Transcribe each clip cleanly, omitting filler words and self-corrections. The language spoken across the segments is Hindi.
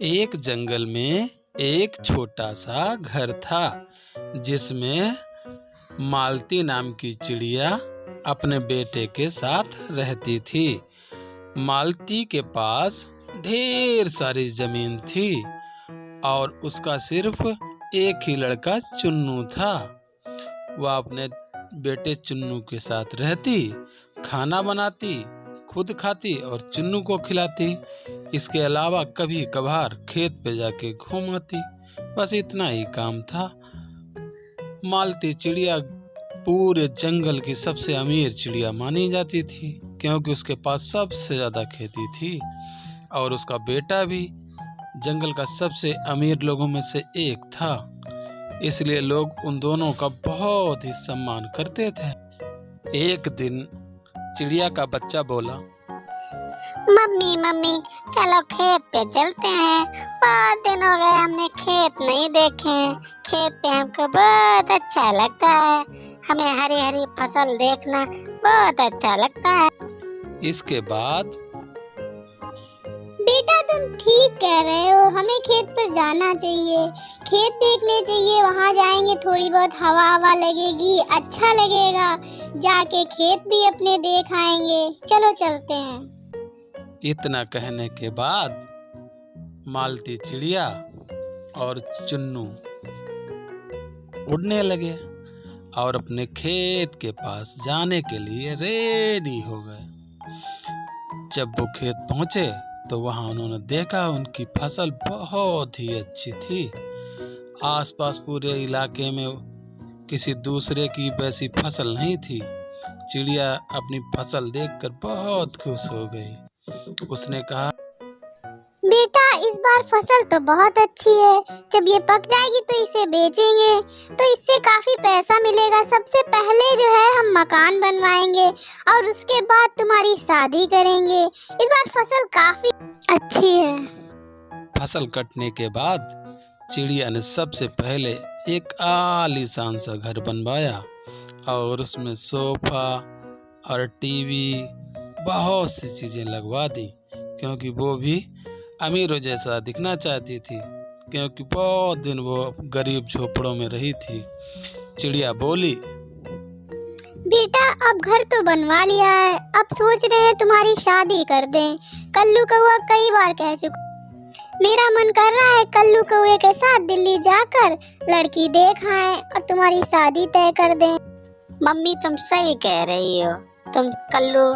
एक जंगल में एक छोटा सा घर था जिसमें मालती नाम की चिड़िया अपने बेटे के साथ रहती थी। मालती के पास ढेर सारी जमीन थी और उसका सिर्फ एक ही लड़का चुन्नू था। वह अपने बेटे चुन्नू के साथ रहती, खाना बनाती, खुद खाती और चुन्नू को खिलाती। इसके अलावा कभी कभार खेत पे जाके घूम आती। बस इतना ही काम था। मालती चिड़िया पूरे जंगल की सबसे अमीर चिड़िया मानी जाती थी क्योंकि उसके पास सबसे ज्यादा खेती थी और उसका बेटा भी जंगल का सबसे अमीर लोगों में से एक था। इसलिए लोग उन दोनों का बहुत ही सम्मान करते थे। एक दिन चिड़िया का बच्चा बोला, मम्मी मम्मी चलो खेत पे चलते हैं। बहुत दिन हो गए हमने खेत नहीं देखे। खेत पे हमको बहुत अच्छा लगता है। हमें हरी हरी फसल देखना बहुत अच्छा लगता है। इसके बाद बेटा तुम ठीक कह रहे हो, हमें खेत पर जाना चाहिए, खेत देखने चाहिए। वहाँ जाएंगे, थोड़ी बहुत हवा लगेगी, अच्छा लगेगा। जाके खेत भी अपने देख आएंगे। चलो चलते हैं। इतना कहने के बाद मालती चिड़िया और चुन्नू उड़ने लगे और अपने खेत के पास जाने के लिए रेडी हो गए। जब वो खेत पहुंचे तो वहां उन्होंने देखा उनकी फसल बहुत ही अच्छी थी। आसपास पूरे इलाके में किसी दूसरे की वैसी फसल नहीं थी। चिड़िया अपनी फसल देखकर बहुत खुश हो गई। उसने कहा, बेटा इस बार फसल तो बहुत अच्छी है। जब ये पक जाएगी तो इसे बेचेंगे तो इससे काफी पैसा मिलेगा। सबसे पहले जो है हम मकान बनवाएंगे और उसके बाद तुम्हारी शादी करेंगे। इस बार फसल काफी अच्छी है। फसल कटने के बाद चिड़िया ने सबसे पहले एक आलीशान सा घर बनवाया और उसमें सोफा और टीवी बहुत सी चीजें लगवा दी क्योंकि वो भी अमीरों जैसा दिखना चाहती थी क्योंकि बहुत दिन वो गरीब झोपड़ों में रही थी। चिड़िया बोली, बेटा अब घर तो बनवा लिया है, अब सोच रहे हैं तुम्हारी शादी कर दें। कल्लू कौआ कई बार कह चुका, मेरा मन कर रहा है कल्लू कौए के साथ दिल्ली जाकर लड़की देख आएं और तुम्हारी शादी तय कर दें। मम्मी तुम सही कह रही हो। तुम कल्लू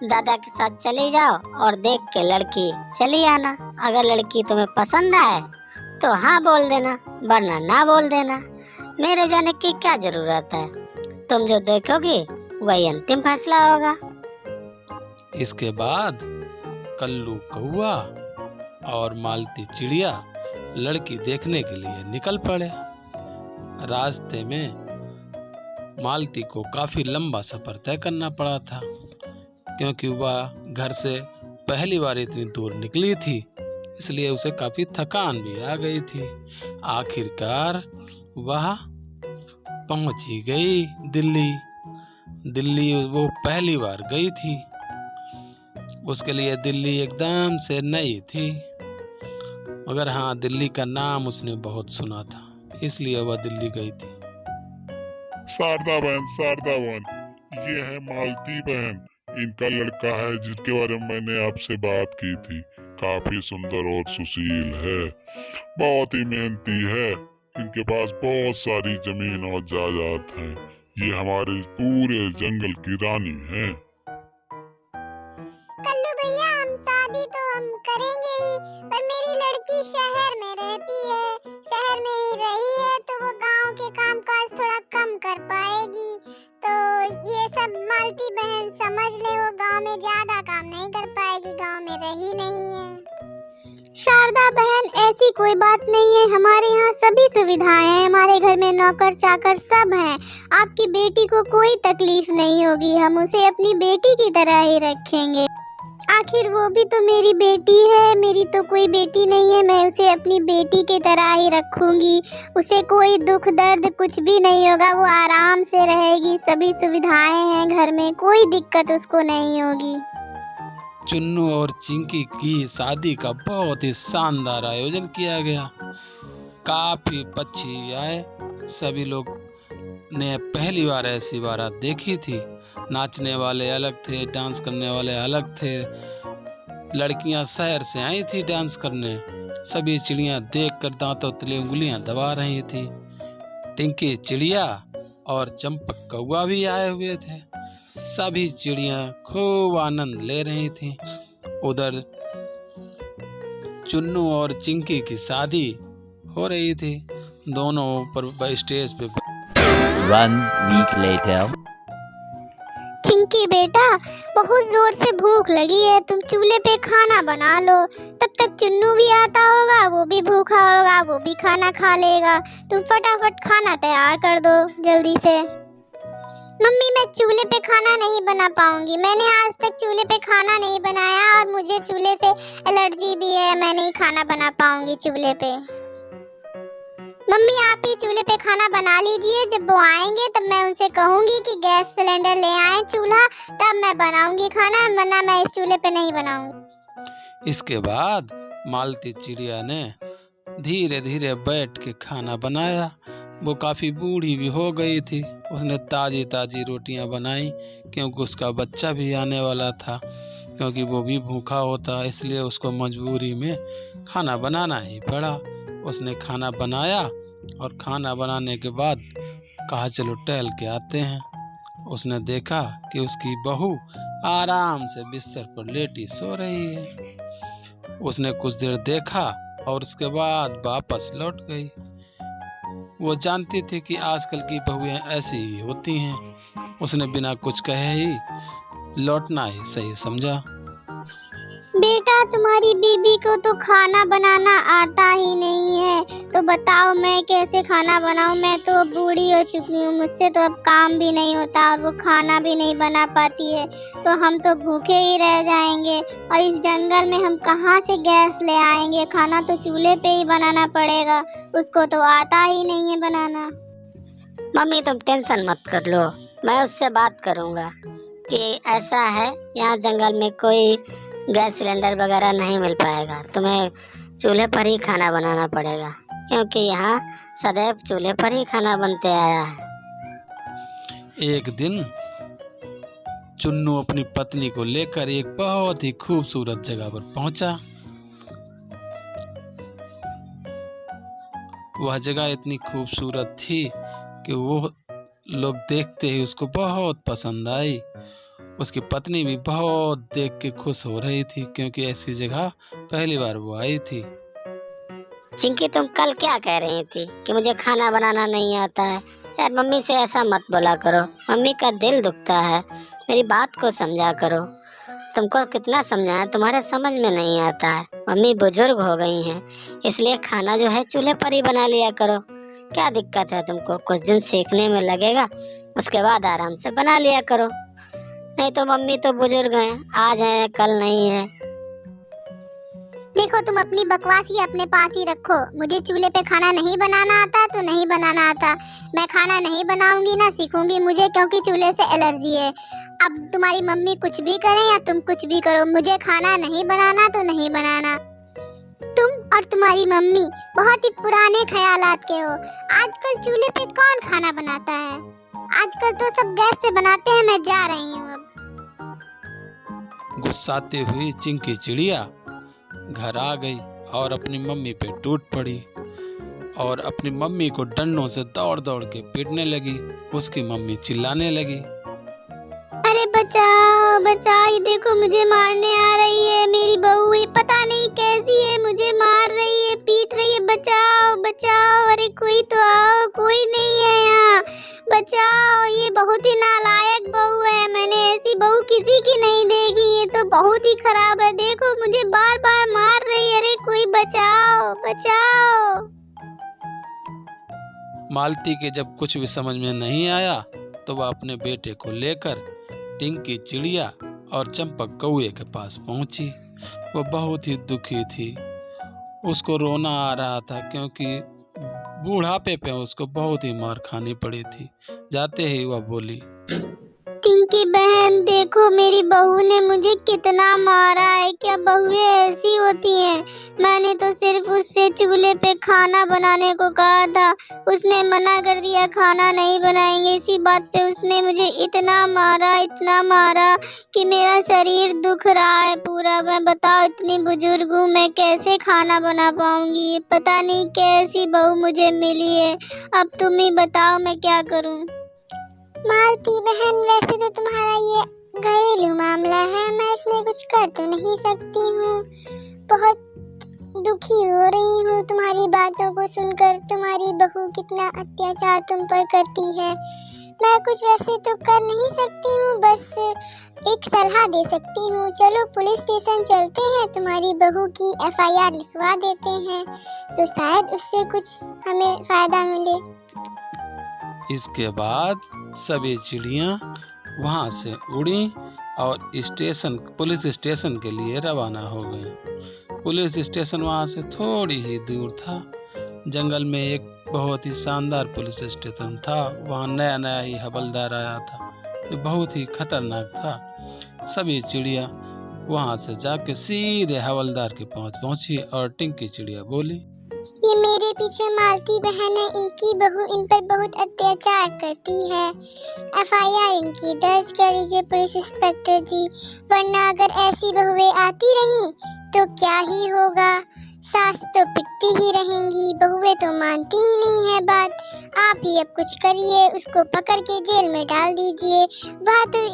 दादा के साथ चले जाओ और देख के लड़की चली आना। अगर लड़की तुम्हें पसंद आए तो हाँ बोल देना, वरना ना बोल देना। मेरे जाने की क्या जरूरत है। तुम जो देखोगी वही अंतिम फैसला होगा। इसके बाद कल्लू कौआ और मालती चिड़िया लड़की देखने के लिए निकल पड़े। रास्ते में मालती को काफी लंबा सफर तय करना पड़ा था क्योंकि वह घर से पहली बार इतनी दूर निकली थी, इसलिए उसे काफी थकान भी आ गई थी। आखिरकार वह पहुंच ही गई दिल्ली वो पहली बार गई थी। उसके लिए दिल्ली एकदम से नई थी, मगर हाँ दिल्ली का नाम उसने बहुत सुना था, इसलिए वह दिल्ली गई थी। शारदा बहन, ये है मालती बहन। इनका लड़का है जिसके बारे में मैंने आपसे बात की थी। काफी सुंदर और सुशील है, बहुत ही मेहनती है। इनके पास बहुत सारी जमीन और जायदाद है। ये हमारे पूरे जंगल की रानी है। कल्लू भैया हम शादी तो हम करेंगे ही, पर मेरी लड़की शहर में रहती है, शहर में ही रही है तो वो गांव के कामकाज थोड़ा कम कर पाएगी। तो ये सब मालती बहन समझ ले, वो गांव में ज्यादा काम नहीं कर पाएगी, गांव में रही नहीं है। शारदा बहन ऐसी कोई बात नहीं है, हमारे यहाँ सभी सुविधाएं हैं। हमारे घर में नौकर चाकर सब हैं। आपकी बेटी को कोई तकलीफ नहीं होगी, हम उसे अपनी बेटी की तरह ही रखेंगे। आखिर वो भी तो मेरी बेटी है, मेरी तो कोई बेटी नहीं है। मैं उसे अपनी बेटी की तरह ही रखूंगी। उसे कोई दुख दर्द कुछ भी नहीं होगा, वो आराम से रहेगी। सभी सुविधाएं हैं घर में, कोई दिक्कत उसको नहीं होगी। चुन्नू और चिंकी की शादी का बहुत ही शानदार आयोजन किया गया। काफी पक्षी आए। सभी लोग ने पहली बार ऐसी बारात देखी थी। नाचने वाले अलग थे, डांस करने वाले अलग थे। लड़कियां शहर से आई थी डांस करने। सभी चिड़ियां देखकर दांतों तले उंगलियां दबा रही थी। टिंकी चिड़िया और चंपक कौवा भी आए हुए थे। सभी चिड़ियां खूब आनंद ले रही थीं। उधर चुन्नू और चिंकी की शादी हो रही थी। दोनों ऊपर स्टेज पे। 1 week later. चिंकी बेटा, बहुत जोर से भूख लगी है, तुम चूल्हे पे खाना बना लो। तब तक चुन्नू भी आता होगा, वो भी भूखा होगा, वो भी खाना खा लेगा। तुम फटाफट खाना तैयार कर दो जल्दी से। मम्मी, मैं चूल्हे पे खाना नहीं बना पाऊंगी। मैंने आज तक चूल्हे पे खाना नहीं बनाया और मुझे चूल्हे से एलर्जी भी है। मैं नहीं खाना बना पाऊंगी चूल्हे पे। मम्मी, आप ही चूल्हे पे खाना बना लीजिए। जब वो आएंगे तब मैं उनसे कहूंगी कि गैस सिलेंडर ले आए चूल्हा, तब मैं बनाऊंगी खाना, वरना मैं इस चूल्हे पे नहीं बनाऊंगी। इसके बाद मालती चिड़िया ने धीरे धीरे बैठ के खाना बनाया। वो काफी बूढ़ी भी हो गई थी। उसने ताजी ताजी रोटियां बनाई, क्योंकि उसका बच्चा भी आने वाला था। क्योंकि वो भी भूखा होता, इसलिए उसको मजबूरी में खाना बनाना ही पड़ा। उसने खाना बनाया और खाना बनाने के बाद कहा चलो टहल के आते हैं। उसने देखा कि उसकी बहू आराम से बिस्तर पर लेटी सो रही है। उसने कुछ देर देखा और उसके बाद वापस लौट गई। वो जानती थी कि आजकल की बहुएं ऐसी ही होती हैं। उसने बिना कुछ कहे ही लौटना ही सही समझा। बेटा, तुम्हारी बीबी को तो खाना बनाना आता ही नहीं है, तो बताओ मैं कैसे खाना बनाऊं। मैं तो बूढ़ी हो चुकी हूँ, मुझसे तो अब काम भी नहीं होता और वो खाना भी नहीं बना पाती है, तो हम तो भूखे ही रह जाएंगे। और इस जंगल में हम कहाँ से गैस ले आएंगे? खाना तो चूल्हे पे ही बनाना पड़ेगा, उसको तो आता ही नहीं है बनाना। मम्मी तुम टेंशन मत कर लो, मैं उससे बात करूँगा कि ऐसा है यहाँ जंगल में कोई गैस सिलेंडर वगैरह नहीं मिल पाएगा। तुम्हें चूल्हे पर ही खाना बनाना पड़ेगा, क्योंकि यहाँ सदैव चूल्हे पर ही खाना बनते आया है। एक दिन चुन्नू अपनी पत्नी को लेकर एक बहुत ही खूबसूरत जगह पर पहुंचा। वह जगह इतनी खूबसूरत थी कि वो लोग देखते ही उसको बहुत पसंद आई। उसकी पत्नी भी बहुत देख के खुश हो रही थी, क्योंकि ऐसी जगह पहली बार वो आई थी। चिंकी तुम कल क्या कह रही थी कि मुझे खाना बनाना नहीं आता है? यार मम्मी से ऐसा मत बोला करो, मम्मी का दिल दुखता है। मेरी बात को समझा करो। तुमको कितना समझाया, तुम्हारे समझ में नहीं आता है। मम्मी बुजुर्ग हो गई हैं, इसलिए खाना जो है चूल्हे पर ही बना लिया करो। क्या दिक्कत है तुमको? कुछ दिन सीखने में लगेगा, उसके बाद आराम से बना लिया करो। नहीं तो मम्मी तो बुजुर्ग हैं, आज है कल नहीं है। देखो, तुम अपनी बकवासी अपने पास ही रखो। मुझे चूल्हे पे खाना नहीं बनाना आता तो नहीं बनाना आता। मैं खाना नहीं बनाऊंगी ना सीखूंगी मुझे, क्योंकि चूल्हे से एलर्जी है। अब तुम्हारी मम्मी कुछ भी करें या तुम कुछ भी करो, मुझे खाना नहीं बनाना तो नहीं बनाना। तुम और तुम्हारी मम्मी बहुत ही पुराने ख्यालात के हो। आजकल चूल्हे पे कौन खाना बनाता है? आजकल तो सब गैस पे बनाते हैं। मैं जा रही हूँ अब। गुस्साती हुई चिंकी चिड़िया घर आ गई और अपनी मम्मी पे टूट पड़ी और अपनी मम्मी को डंडों से दौड़ दौड़ के पीटने लगी। उसकी मम्मी चिल्लाने लगी, अरे बचाओ बचाओ, ये देखो मुझे मारने आ रही है। मेरी बहू ये पता नहीं कैसी है, मुझे मार रही है, पीट रही है। बचाओ बचाओ, अरे कोई तो आओ, कोई नहीं है यहाँ, बचाओ। ये बहुत ही नालायक बहू है, मैंने ऐसी बहू किसी की नहीं देखी। ये तो बहुत ही खराब है, देखो मुझे बार बार मार रही है। अरे कोई बचाओ बचाओ। मालती के जब कुछ भी समझ में नहीं आया तो वह अपने बेटे को लेकर टिंकी चिड़िया और चंपक कौवे के पास पहुंची। वह बहुत ही दुखी थी, उसको रोना आ रहा था, क्योंकि बुढ़ापे पे उसको बहुत ही मार खानी पड़ी थी। जाते ही वह बोली, टिंकी चिंकी बहन, देखो मेरी बहू ने मुझे कितना मारा है। क्या बहुएं ऐसी होती हैं? मैंने तो सिर्फ उससे चूल्हे पे खाना बनाने को कहा था, उसने मना कर दिया, खाना नहीं बनाएंगे। इसी बात पे उसने मुझे इतना मारा कि मेरा शरीर दुख रहा है पूरा। मैं बताओ, इतनी बुजुर्ग हूँ, मैं कैसे खाना बना पाऊंगी? पता नहीं कैसी बहू मुझे मिली है। अब तुम ही बताओ मैं क्या करूं? मालती बहन, वैसे तो तुम्हारा ये घरेलू मामला है, मैं इसमें कुछ कर तो नहीं सकती हूँ। बहुत दुखी हो रही हूँ तुम्हारी बातों को सुनकर। तुम्हारी बहू कितना अत्याचार तुम पर करती है। मैं कुछ वैसे तो कर नहीं सकती हूँ, बस एक सलाह दे सकती हूँ। चलो पुलिस स्टेशन चलते हैं, तुम्हारी बहू की FIR लिखवा देते हैं, तो शायद उससे कुछ हमें फायदा मिले। इसके बाद सभी चिड़ियाँ वहाँ से उड़ी और पुलिस स्टेशन के लिए रवाना हो गई। पुलिस स्टेशन वहाँ से थोड़ी ही दूर था। जंगल में एक बहुत ही शानदार पुलिस स्टेशन था। वहाँ नया ही हवलदार आया था जो बहुत ही खतरनाक था। सभी चिड़िया वहाँ से जाके सीधे हवलदार के पास पहुँची और टिंकी चिड़िया बोली, ये मेरे पीछे मालती बहन है, इनकी बहू इन पर बहुत अत्याचार करती है। FIR इनकी दर्ज कर लीजिए पुलिस इंस्पेक्टर जी, वरना अगर ऐसी बहुएं आती रहीं तो क्या ही होगा। सास तो पिटती ही रहेंगी, बहुएं तो मानती ही नहीं है बात। आप ही अब कुछ करिए, उसको पकड़ के जेल में डाल दीजिए। वह तो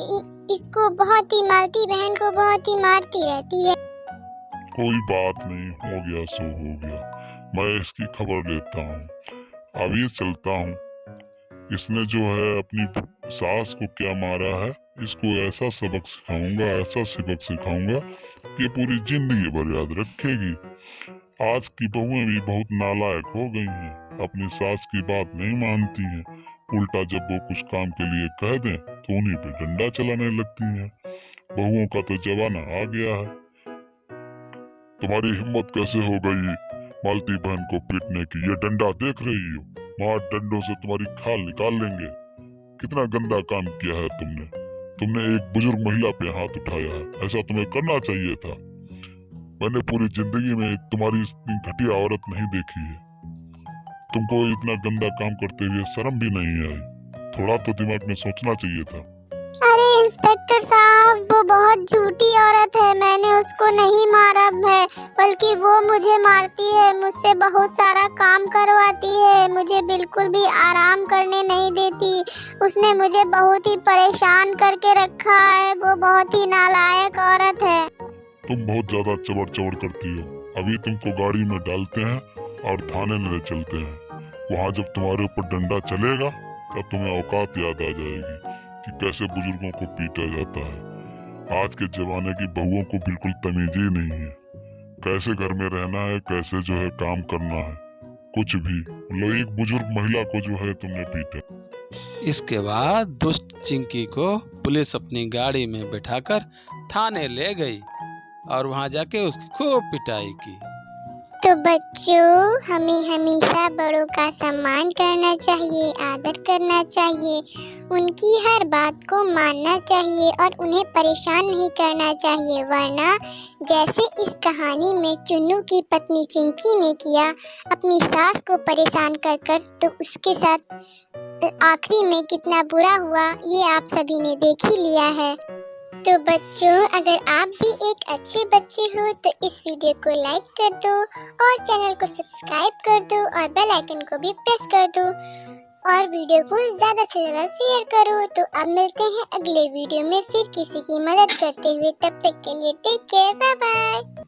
इसको बहुत ही, मालती बहन को बहुत ही मारती रहती है। कोई बात नहीं, हो गया सो हो गया, मैं इसकी खबर लेता हूँ। अभी चलता हूँ। इसने जो है अपनी सास को क्या मारा है, इसको ऐसा सबक सिखाऊंगा कि पूरी जिंदगी भर याद रखेगी। आज की बहुएं भी बहुत नालायक हो गई हैं, अपनी सास की बात नहीं मानती हैं। उल्टा जब वो कुछ काम के लिए कह दें तो उन्हीं पे डंडा चलाने लगती हैं। बहुओं का तो जमाना आ गया है। तुम्हारी हिम्मत कैसे हो गई मालती बहन को पीटने की? ये डंडा देख रही हो? मार डंडों से तुम्हारी खाल निकाल लेंगे। कितना गंदा काम किया है तुमने एक बुजुर्ग महिला पे हाथ उठाया है। ऐसा तुम्हें करना चाहिए था। मैंने पूरी जिंदगी में तुम्हारी इतनी घटिया औरत नहीं देखी है। तुमको इतना गंदा काम करते हुए शर्म भी नहीं आई? थोड़ा तो दिमाग में सोचना चाहिए था। अरे इंस्पेक्टर साहब, वो बहुत झूठी औरत है, मैंने उसको नहीं मारा है, बल्कि वो मुझे मारती है, मुझसे बहुत सारा काम करवाती है, मुझे बिल्कुल भी आराम करने नहीं देती। उसने मुझे बहुत ही परेशान करके रखा है। वो बहुत ही नालायक औरत है। तुम बहुत ज्यादा चबड़ करती हो। अभी तुमको गाड़ी में डालते हैं और थाने ले चलते हैं। वहाँ जब तुम्हारे ऊपर डंडा चलेगा तब तुम्हें औकात याद आ जाएगी कि कैसे बुजुर्गों को पीटा जाता है। आज के जमाने की बहुओं को बिल्कुल तमीज ही नहीं है, कैसे घर में रहना है, कैसे जो है काम करना है, कुछ भी। मतलब एक बुजुर्ग महिला को जो है तुमने पीटा। इसके बाद दुष्ट चिंकी को पुलिस अपनी गाड़ी में बिठाकर थाने ले गई और वहां जाके उसकी खूब पिटाई की। तो बच्चों, हमें हमेशा बड़ों का सम्मान करना चाहिए, आदर करना चाहिए, उनकी हर बात को मानना चाहिए और उन्हें परेशान नहीं करना चाहिए। वरना जैसे इस कहानी में चुन्नू की पत्नी चिंकी ने किया, अपनी सास को परेशान कर तो उसके साथ आखिरी में कितना बुरा हुआ, ये आप सभी ने देख ही लिया है। तो बच्चों, अगर आप भी एक अच्छे बच्चे हो तो इस वीडियो को लाइक कर दो और चैनल को सब्सक्राइब कर दो और बेल आइकन को भी प्रेस कर दो और वीडियो को ज़्यादा से ज़्यादा शेयर करो। तो अब मिलते हैं अगले वीडियो में फिर किसी की मदद करते हुए। तब तक के लिए टेक केयर, बाय बाय।